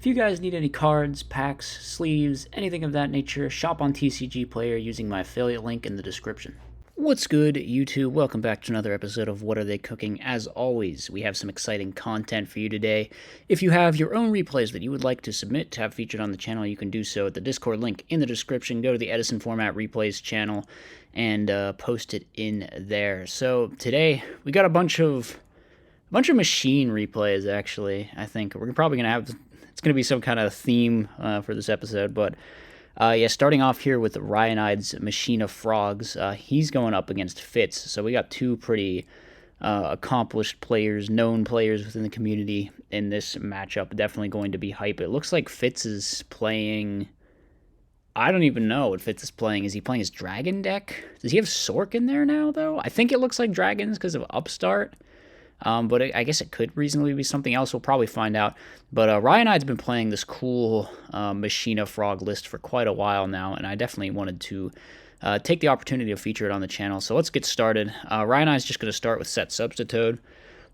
If you guys need any cards, packs, sleeves, anything of that nature, shop on TCG Player using my affiliate link in the description. What's good, YouTube? Welcome back to another episode of What Are They Cooking? As always, we have some exciting content for you today. If you have your own replays that you would like to submit to have featured on the channel, you can do so at the Discord link in the description. Go to the Edison Format Replays channel and post it in there. So today, we got a bunch of machine replays, actually. I think we're probably going to have... It's going to be some kind of theme for this episode, but yeah, starting off here with Ryanide's Machina Frogs. He's going up against Fitz, so we got two pretty accomplished players, known players within the community in this matchup. Definitely going to be hype. It looks like Fitz is playing... I don't even know what Fitz is playing. Is he playing his Dragon deck? Does he have Sork in there now, though? I think it looks like Dragons because of Upstart. But I guess it could reasonably be something else. We'll probably find out. But Ryanide's been playing this cool Machina Frog list for quite a while now, and I definitely wanted to take the opportunity to feature it on the channel. So let's get started. Ryanide's just going to start with set Substitute.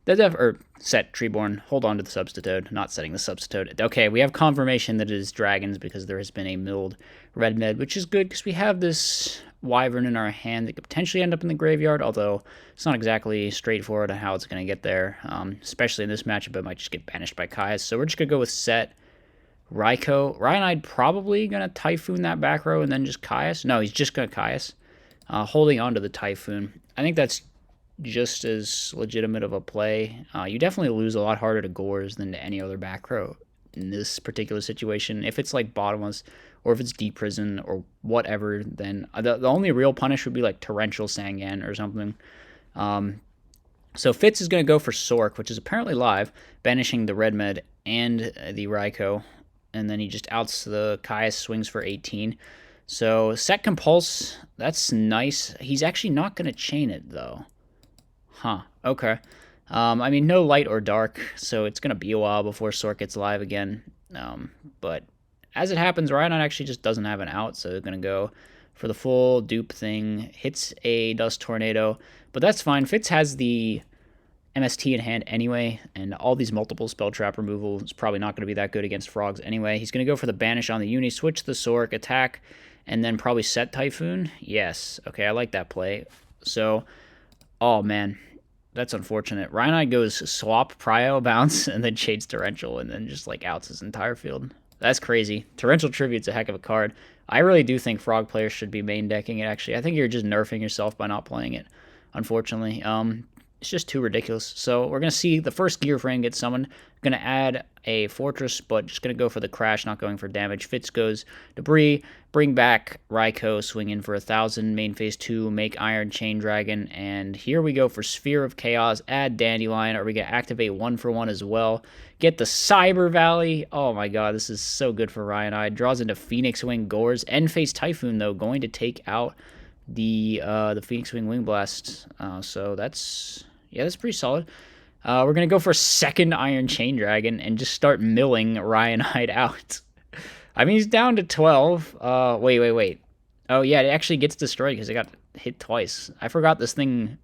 Or set Treeborn. Hold on to the Substitute, not setting the Substitute. Okay, we have confirmation that it is Dragons because there has been a milled Red Med, which is good because we have this Wyvern in our hand that could potentially end up in the graveyard, although it's not exactly straightforward on how it's going to get there. Especially in this matchup, it might just get banished by Caius. So we're just going to go with set Raikou. Ryanide probably going to Typhoon that back row and then just Caius. No, he's just going to Caius. Holding on to the Typhoon. I think that's just as legitimate of a play. You definitely lose a lot harder to Gores than to any other back row in this particular situation. If it's like bottomless or if it's deep prison or whatever, then the only real punish would be like torrential Sangan or something. So Fitz is going to go for Sork, which is apparently live, banishing the Red Med and the Raikou, and then he just outs the Caius, swings for 18. So set Compulse, that's nice. He's actually not going to chain it though. Huh, okay. I mean, no light or dark, so it's going to be a while before Sork gets live again. But as it happens, Ryanide actually just doesn't have an out, so they're going to go for the full dupe thing. Hits a Dust Tornado, but that's fine. Fitz has the MST in hand anyway, and all these multiple spell trap removal is probably not going to be that good against Frogs anyway. He's going to go for the Banish on the Uni, switch the Sork, attack, and then probably set Typhoon. Yes, okay, I like that play. So... oh, man. That's unfortunate. Ryanide goes swap, prio, bounce, and then shades Torrential, and then just, like, outs his entire field. That's crazy. Torrential Tribute's a heck of a card. I really do think Frog players should be main decking it, actually. I think you're just nerfing yourself by not playing it, unfortunately. It's just too ridiculous. So we're going to see the first Gear Frame get summoned. Going to add a Fortress, but just going to go for the Crash, not going for damage. Fitz goes Debris, bring back Raikou, swing in for 1,000, main phase 2, make Iron Chain Dragon, and here we go for Sphere of Chaos, add Dandelion. Are we going to activate 1-for-1 as well? Get the Cyber Valley. Oh my god, this is so good for Ryanide. Draws into Phoenix Wing, Gores, end phase Typhoon, though, going to take out the Phoenix Wing Wing Blast. So that's pretty solid. We're going to go for a second Iron Chain Dragon and just start milling Ryanide out. I mean, he's down to 12. Wait. Oh, yeah, it actually gets destroyed because it got hit twice. I forgot this thing,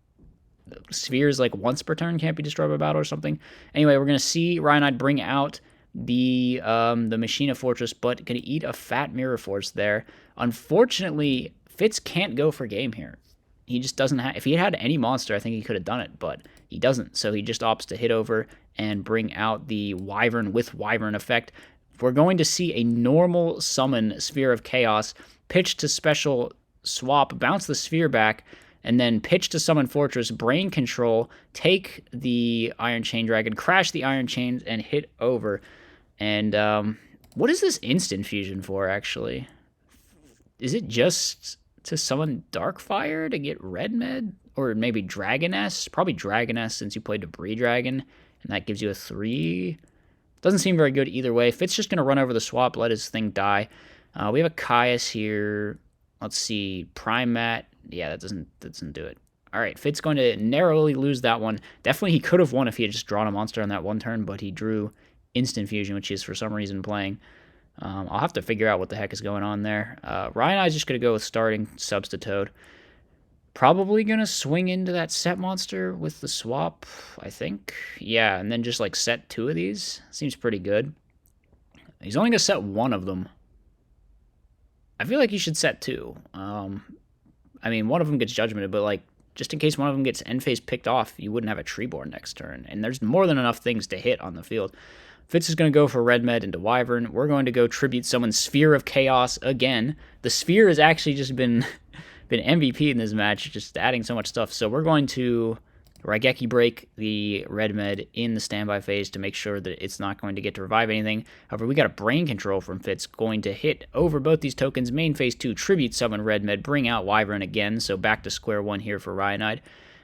spheres like once per turn can't be destroyed by battle or something. Anyway, we're going to see Ryanide bring out the Machina Fortress, but going to eat a fat Mirror Force there. Unfortunately, Fitz can't go for game here. He just doesn't have... if he had any monster, I think he could have done it, but he doesn't. So he just opts to hit over and bring out the Wyvern with Wyvern effect. We're going to see a normal summon Sphere of Chaos, pitch to special swap, bounce the Sphere back, and then pitch to summon Fortress, Brain Control, take the Iron Chain Dragon, crash the Iron Chains, and hit over. And what is this instant fusion for, actually? Is it just to summon Darkfire to get Red Med? Or maybe Dragoness? Probably Dragoness since you played Debris Dragon, and that gives you a 3. Doesn't seem very good either way. Fitz just going to run over the swap, let his thing die. We have a Caius here. Let's see. Prime Mat. Yeah, that doesn't do it. All right, Fitz going to narrowly lose that one. Definitely he could have won if he had just drawn a monster on that one turn, but he drew Instant Fusion, which he's for some reason playing. I'll have to figure out what the heck is going on there. Ryanai's just going to go with starting Substitute. Probably going to swing into that set monster with the swap, I think. Yeah, and then just like set 2 of these. Seems pretty good. He's only going to set one of them. I feel like he should set two. I mean, one of them gets judgmented, but like, just in case one of them gets end phase picked off, you wouldn't have a Treeborn next turn. And there's more than enough things to hit on the field. Fitz is going to go for Red Med into Wyvern. We're going to go tribute summon Sphere of Chaos again. The Sphere has actually just been MVP in this match, just adding so much stuff. So we're going to Raigeki break the Red Med in the standby phase to make sure that it's not going to get to revive anything. However, we got a Brain Control from Fitz going to hit over both these tokens. Main phase 2, tribute summon Red Med, bring out Wyvern again, so back to square one here for Ryanide.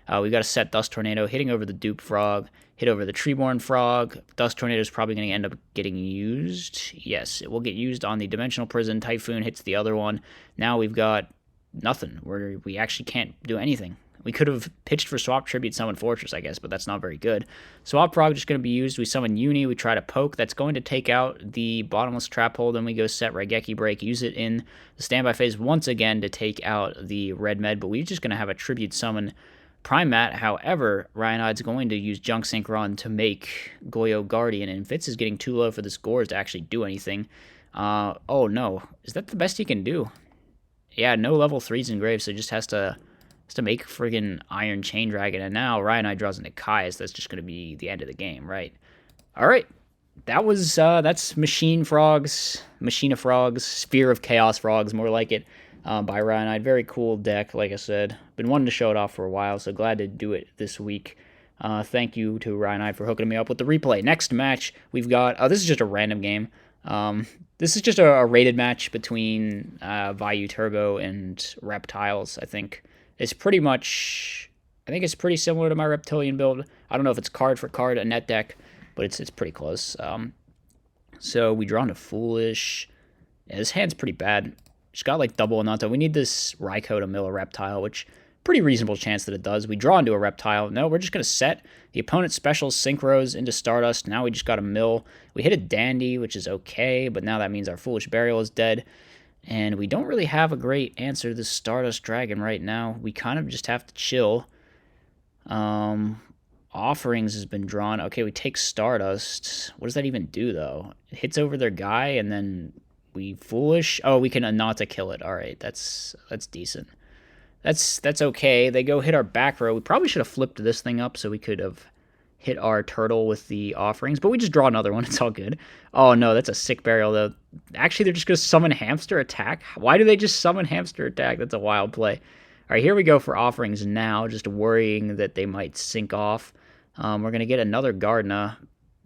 We got a set Dust Tornado, hitting over the Dupe Frog, hit over the Treeborn Frog. Dust Tornado is probably going to end up getting used. Yes, it will get used on the Dimensional Prison. Typhoon hits the other one. Now we've got nothing, where we actually can't do anything. We could have pitched for Swap Tribute, Summon Fortress, I guess, but that's not very good. Swap Frog just going to be used. We summon Uni, we try to poke. That's going to take out the Bottomless Trap Hole. Then we go set Raigeki Break, use it in the standby phase once again to take out the Red Med, but we're just going to have a Tribute Summon Prime Mat. However, Ryanide's going to use Junk Synchron to make Goyo Guardian, and Fitz is getting too low for this Gores to actually do anything. Oh no, is that the best he can do? Yeah, no level 3s in Grave, so just has to make friggin' Iron Chain Dragon, and now Ryanide draws into Kai's. That's just going to be the end of the game, right? Alright, that was, that's Machina Frogs, Sphere of Chaos Frogs, more like it, by Ryanide. Very cool deck, like I said. Been wanting to show it off for a while, so glad to do it this week. Thank you to Ryanide for hooking me up with the replay. Next match, we've got, this is just a random game. This is just a rated match between Vayu Turbo and Reptiles, I think. It's pretty much, I think it's pretty similar to my Reptilian build. I don't know if it's card for card, a net deck, but it's pretty close. So we draw into Foolish. Yeah, this hand's pretty bad. Just got like double Ananta. We need this Raikou to mill a Reptile, which pretty reasonable chance that it does. We draw into a Reptile. No, we're just going to set. The opponent's special Synchros into Stardust. Now we just got a mill. We hit a Dandy, which is okay, but now that means our Foolish Burial is dead. And we don't really have a great answer to this Stardust Dragon right now. We kind of just have to chill. Offerings has been drawn. Okay, we take Stardust. What does that even do, though? It hits over their guy, and then we Foolish. Oh, we can Ananta kill it. All right, that's decent. That's okay. They go hit our back row. We probably should have flipped this thing up so we could have hit our turtle with the offerings, but we just draw another one. It's all good. Oh no, that's a sick burial though. Actually, they're just going to summon Hamster Attack. Why do they just summon Hamster Attack? That's a wild play. All right, here we go for offerings now, just worrying that they might sink off. We're going to get another Gardna.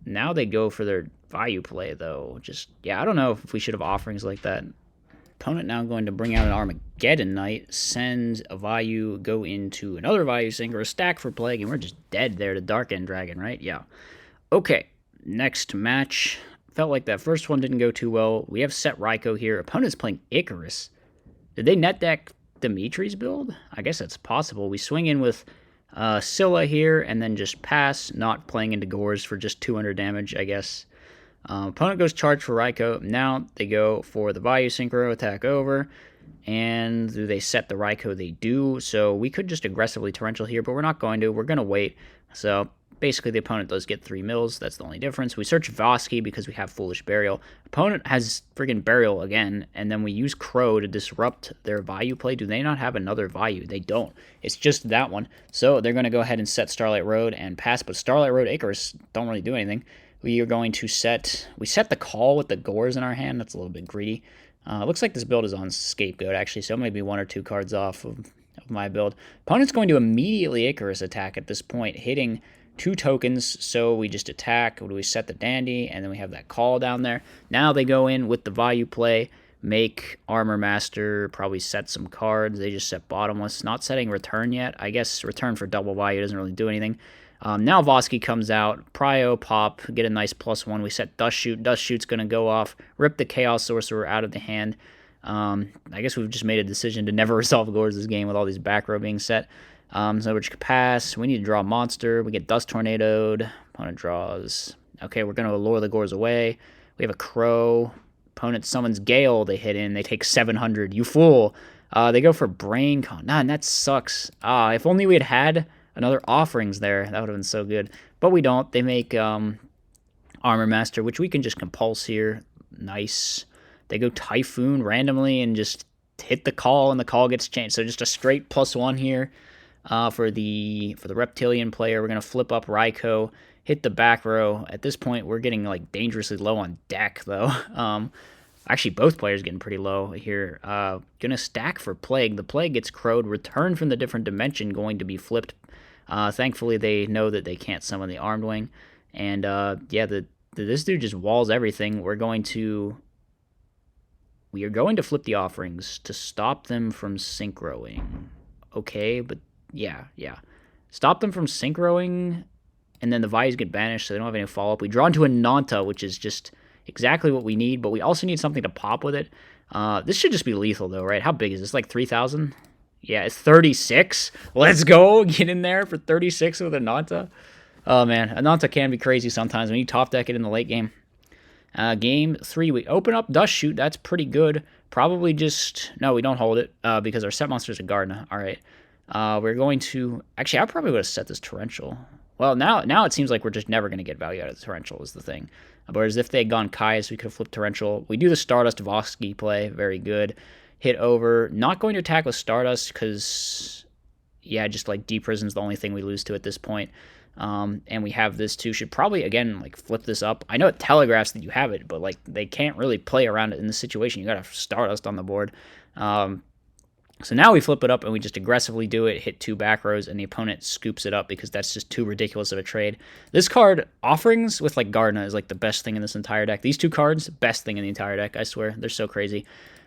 Now they go for their Vayu play though. Just, yeah, I don't know if we should have offerings like that. Opponent now going to bring out an Armageddon Knight, send a Vayu, go into another Vayu Synchro, stack for Plague, and we're just dead there to Dark End Dragon, right? Yeah. Okay, next match. Felt like that first one didn't go too well. We have set Raikou here. Opponent's playing Icarus. Did they net deck Dimitri's build? I guess that's possible. We swing in with Scylla here, and then just pass, not playing into Gores for just 200 damage, I guess. Opponent goes charge for Raikou. Now they go for the Vayu Synchro, attack over. And do they set the Raikou? They do. So we could just aggressively Torrential here, but we're not going to. We're going to wait. So basically the opponent does get 3 mills. That's the only difference. We search Vosky because we have Foolish Burial. Opponent has friggin' Burial again. And then we use Crow to disrupt their Vayu play. Do they not have another Vayu? They don't. It's just that one. So they're going to go ahead and set Starlight Road and pass. But Starlight Road, Icarus don't really do anything. We are going to set the call with the Gores in our hand. That's a little bit greedy. Looks like this build is on Scapegoat, actually, so maybe 1 or 2 cards off of my build. Opponent's going to immediately Icarus attack at this point, hitting 2 tokens, so we just attack. We set the Dandy, and then we have that call down there. Now they go in with the Vayu play, make Armor Master, probably set some cards. They just set Bottomless. Not setting Return yet. I guess Return for double Vayu doesn't really do anything. Now Vosky comes out, Prio, pop, get a nice +1. We set Dust Shoot. Dust Shoot's going to go off, rip the Chaos Sorcerer out of the hand. I guess we've just made a decision to never resolve Gores this game with all these back row being set. So we're just going to pass. We need to draw a monster. We get Dust Tornadoed. Opponent draws. Okay, we're going to lure the Gores away. We have a Crow. Opponent summons Gale. They hit in. They take 700. You fool. They go for Brain Con. Nah, and that sucks. If only we had another offerings there. That would have been so good. But we don't. They make Armor Master, which we can just compulse here. Nice. They go Typhoon randomly and just hit the call, and the call gets changed. So just a straight +1 here for the Reptilian player. We're going to flip up Raikou, hit the back row. At this point, we're getting like dangerously low on deck, though. Actually, both players getting pretty low here. Gonna stack for Plague. The Plague gets crowed. Return from the different dimension going to be flipped. Thankfully, they know that they can't summon the Armed Wing. And yeah, this dude just walls everything. We are going to flip the offerings to stop them from synchroing. Okay, but yeah. Stop them from synchroing, and then the Vayus get banished, so they don't have any follow-up. We draw into a Nanta, which is just exactly what we need, but we also need something to pop with it. This should just be lethal, though, right? How big is this? Like 3,000? Yeah, it's 36. Let's go. Get in there for 36 with a Nanta. Oh, man. A Nanta can be crazy sometimes when you top deck it in the late game. Game 3, we open up Dust Shoot. That's pretty good. Probably just... No, we don't hold it because our set monster is a Gardna. All right. We're going to... Actually, I probably would have set this Torrential. Well, now it seems like we're just never going to get value out of the Torrential is the thing. Whereas if they had gone Caius, we could have flipped Torrential. We do the Stardust Voski play. Very good. Hit over. Not going to attack with Stardust because, yeah, just like D-Prison's the only thing we lose to at this point. And we have this too. Should probably, again, like flip this up. I know it telegraphs that you have it, but like they can't really play around it in this situation. You got to Stardust on the board. So now we flip it up and we just aggressively do it, hit 2 back rows, and the opponent scoops it up because that's just too ridiculous of a trade. This card, Offerings with like Gardna, is like the best thing in this entire deck. These 2 cards, best thing in the entire deck, I swear. They're so crazy.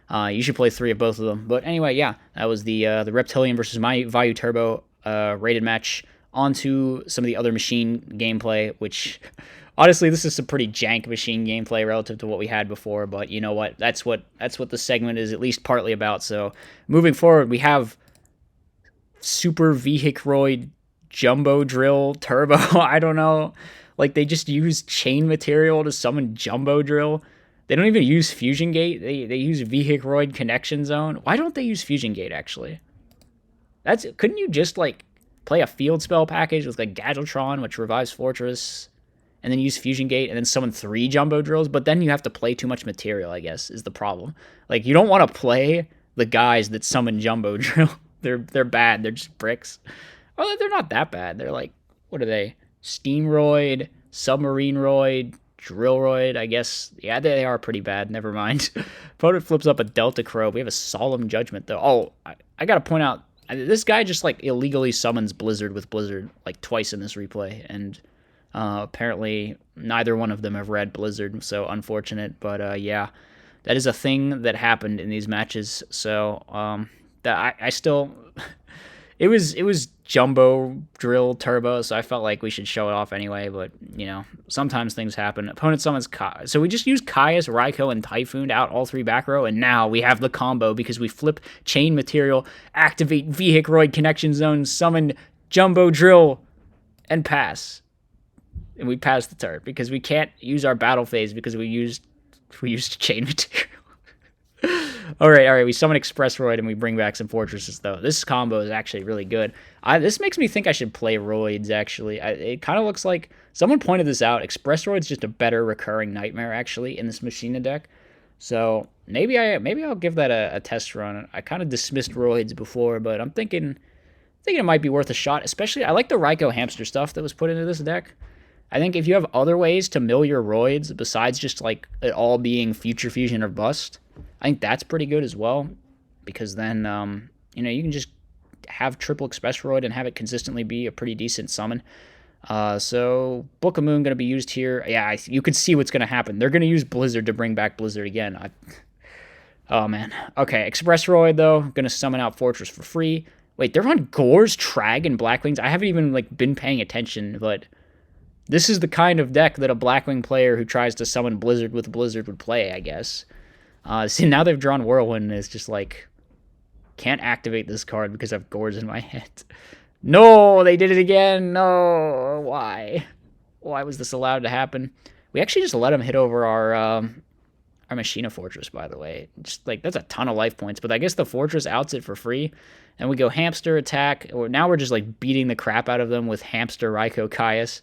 You should play 3 of both of them. But anyway, yeah, that was the Reptilian versus my Vayu Turbo rated match. On to some of the other machine gameplay, which... Honestly, this is some pretty jank machine gameplay relative to what we had before, but you know what? That's what the segment is at least partly about. So moving forward, we have Super Vehicroid Jumbo Drill Turbo. I don't know. Like, they just use chain material to summon Jumbo Drill. They don't even use Fusion Gate. They use Vehicroid Connection Zone. Why don't they use Fusion Gate, actually? Couldn't you just, like, play a field spell package with, like, Gadgetron, which revives Fortress... and then use Fusion Gate, and then summon 3 Jumbo Drills, but then you have to play too much material, I guess, is the problem. Like, you don't want to play the guys that summon Jumbo Drill. They're bad. They're just bricks. Well, they're not that bad. They're like, what are they? Steamroid, Submarineroid, Drillroid, I guess. Yeah, they are pretty bad. Never mind. Opponent flips up a Delta Crow. We have a Solemn Judgment, though. Oh, I got to point out, this guy just, like, illegally summons Blizzard with Blizzard, like, twice in this replay, and... apparently, neither one of them have read Blizzard, so unfortunate. But yeah, that is a thing that happened in these matches. So that I still, it was Jumbo Drill Turbo, so I felt like we should show it off anyway. But you know, sometimes things happen. Opponent summons so we just used Caius, Raikou, and Typhoon out all 3 back row, and now we have the combo because we flip chain material, activate Vehicroid Connection Zone, summon Jumbo Drill, and pass. And we pass the turn because we can't use our battle phase because we used chain material. all right. We summon Expressroid and we bring back some fortresses though. This combo is actually really good. This makes me think I should play Roids actually. It kind of looks like someone pointed this out. Expressroid's just a better recurring nightmare actually in this Machina deck. So maybe I'll give that a test run. I kind of dismissed Roids before, but I'm thinking it might be worth a shot. Especially I like the Raikou hamster stuff that was put into this deck. I think if you have other ways to mill your Roids besides just like it all being Future Fusion or Bust, I think that's pretty good as well. Because then, you know, you can just have triple Expressroid and have it consistently be a pretty decent summon. So Book of Moon going to be used here. Yeah, you could see what's going to happen. They're going to use Blizzard to bring back Blizzard again. Oh, man. Okay, Expressroid, though, going to summon out Fortress for free. Wait, they're on Gore's Trag and Blackwings? I haven't even like been paying attention, but... This is the kind of deck that a Blackwing player who tries to summon Blizzard with Blizzard would play, I guess. See, now they've drawn Whirlwind, and it's just like, can't activate this card because I have Gores in my head. No, they did it again. No, why? Why was this allowed to happen? We actually just let them hit over our Machina Fortress, by the way. Just like, that's a ton of life points, but I guess the Fortress outs it for free. And we go Hamster attack. Now we're just like beating the crap out of them with Hamster Raikou Caius.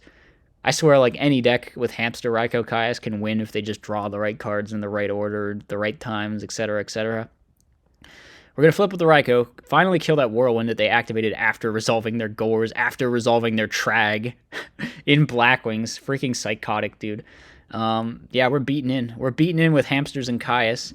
I swear, like, any deck with Hamster, Raikou, Caius can win if they just draw the right cards in the right order, the right times, etc., etc. We're going to flip with the Raikou, finally kill that Whirlwind that they activated after resolving their Gores, after resolving their Trag in Blackwings. Freaking psychotic, dude. Yeah, we're beaten in. We're beaten in with Hamsters and Caius,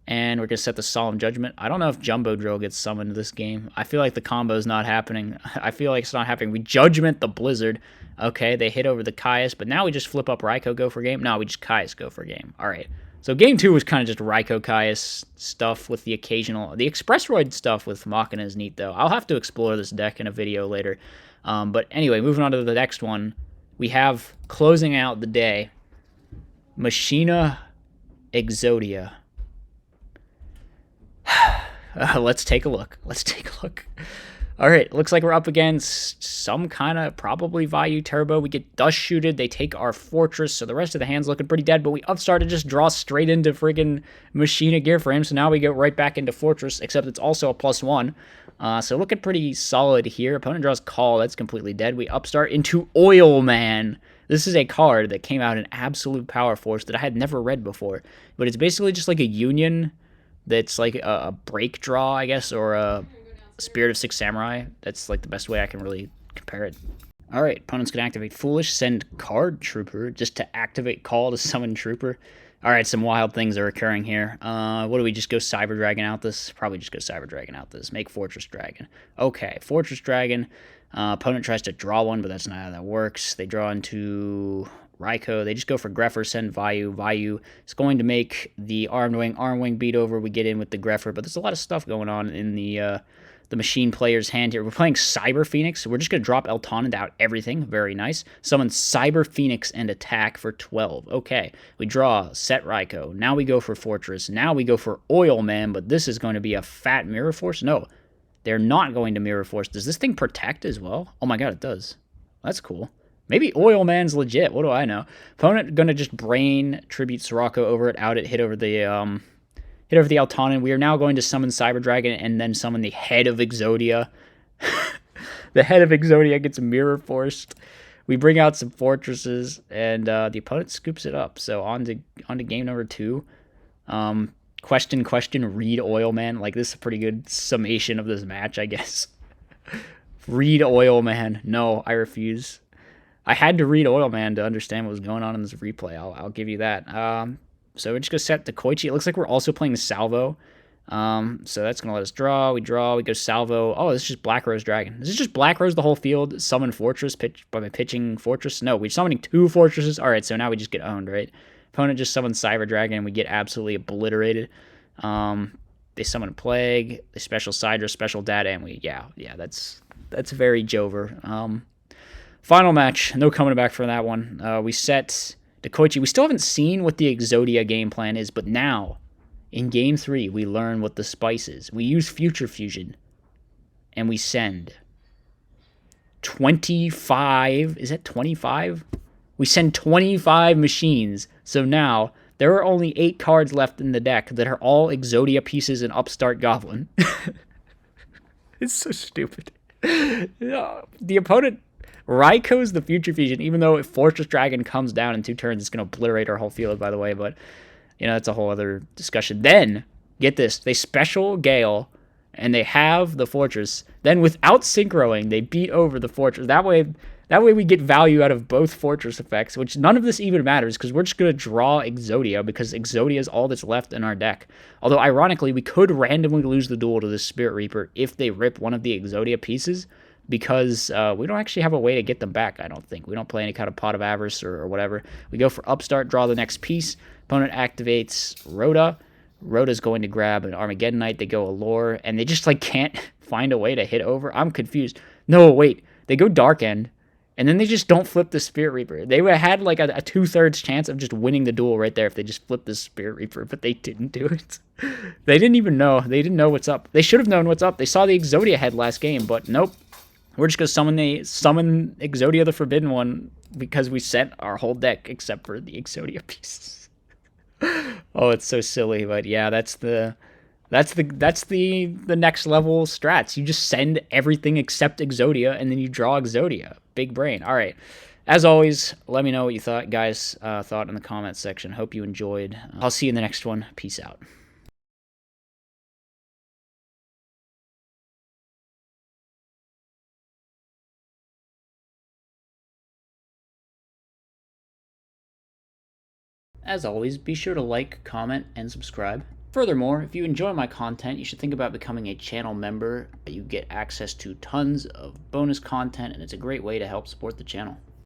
and we're going to set the Solemn Judgment. I don't know if Jumbo Drill gets summoned this game. I feel like the combo's not happening. I feel like it's not happening. We Judgment the Blizzard. Okay, they hit over the Caius, but now we just flip up Raikou, go for game. No, we just Caius, go for game. All right. So game 2 was kind of just Raikou Caius stuff with the occasional... The Expressroid stuff with Machina is neat, though. I'll have to explore this deck in a video later. But anyway, moving on to the next one. We have, closing out the day, Machina Exodia. Let's take a look. Let's take a look. All right, looks like we're up against some kind of probably Vayu Turbo. We get Dust Shooted. They take our Fortress, so the rest of the hand's looking pretty dead, but we upstart to just draw straight into friggin' Machina Gear Frame, so now we go right back into Fortress, except it's also a +1. So looking pretty solid here. Opponent draws Call. That's completely dead. We upstart into Oil Man. This is a card that came out in Absolute Power Force that I had never read before, but it's basically just like a Union that's like a break draw, I guess, or a Spirit of Six Samurai. That's like the best way I can really compare it. All right, opponent's gonna activate Foolish, send Card Trooper just to activate Call to summon Trooper. All right, some wild things are occurring here. What do we just go Cyber Dragon out this? Probably just go Cyber Dragon out this. Make Fortress Dragon. Okay, Fortress Dragon. Opponent tries to draw one, but that's not how that works. They draw into Raikou. They just go for Greffer, send Vayu. Vayu is going to make the Armed Wing beat over. We get in with the Greffer, but there's a lot of stuff going on in the Machine player's hand here. We're playing Cyber Phoenix, so we're just going to drop Eltanen out everything. Very nice. Summon Cyber Phoenix and attack for 12. Okay, we draw Set Raikou. Now we go for Fortress. Now we go for Oil Man, but this is going to be a fat Mirror Force. No, they're not going to Mirror Force. Does this thing protect as well? Oh my god, it does. That's cool. Maybe Oil Man's legit. What do I know? Opponent going to just Brain, Tribute Sirocco over it, out it, hit over the Eltanen. We are now going to summon Cyber Dragon and then summon the Head of Exodia. The Head of Exodia gets Mirror Forced. We bring out some Fortresses, and the opponent scoops it up. So on to game number 2. Question, read Oil Man. Like, this is a pretty good summation of this match, I guess. Read Oil Man. No, I refuse. I had to read Oil Man to understand what was going on in this replay. I'll give you that. So we're just going to set the Koichi. It looks like we're also playing Salvo. So that's going to let us draw. We go Salvo. Oh, this is just Black Rose Dragon. This is just Black Rose the whole field. Summon Fortress by pitching Fortress. No, we're summoning 2 Fortresses. All right, so now we just get owned, right? Opponent just summons Cyber Dragon, and we get absolutely obliterated. They summon a Plague. They special Sidra, special Data, and that's very Jover. Final match. No coming back for that one. We set Koichi. We still haven't seen what the Exodia game plan is, but now, in Game 3, we learn what the spice is. We use Future Fusion, and we send 25... Is that 25? We send 25 machines. So now, there are only 8 cards left in the deck that are all Exodia pieces and Upstart Goblin. It's so stupid. The opponent... Raikou's the Future Fusion, even though if Fortress Dragon comes down in 2 turns, it's going to obliterate our whole field, by the way, but, that's a whole other discussion. Then, get this, they special Gale, and they have the Fortress. Then, without synchroing, they beat over the Fortress. That way we get value out of both Fortress effects, which none of this even matters, because we're just going to draw Exodia, because Exodia is all that's left in our deck. Although, ironically, we could randomly lose the duel to the Spirit Reaper if they rip one of the Exodia pieces, because we don't actually have a way to get them back, I don't think. We don't play any kind of Pot of Avarice or whatever. We go for Upstart, draw the next piece. Opponent activates Rhoda. Rhoda's going to grab an Armageddon Knight. They go Allure, and they just can't find a way to hit over. I'm confused. No, wait. They go Dark End, and then they just don't flip the Spirit Reaper. They would have had a 2/3 chance of just winning the duel right there if they just flipped the Spirit Reaper, but they didn't do it. They didn't even know. They didn't know what's up. They should have known what's up. They saw the Exodia head last game, but nope. We're just going to summon Exodia the Forbidden One because we sent our whole deck except for the Exodia pieces. Oh, it's so silly, but yeah, that's the next level strats. You just send everything except Exodia, and then you draw Exodia. Big brain. All right. As always, let me know what you thought, guys. Thought in the comments section. Hope you enjoyed. I'll see you in the next one. Peace out. As always, be sure to like, comment, and subscribe. Furthermore, if you enjoy my content, you should think about becoming a channel member. You get access to tons of bonus content, and it's a great way to help support the channel.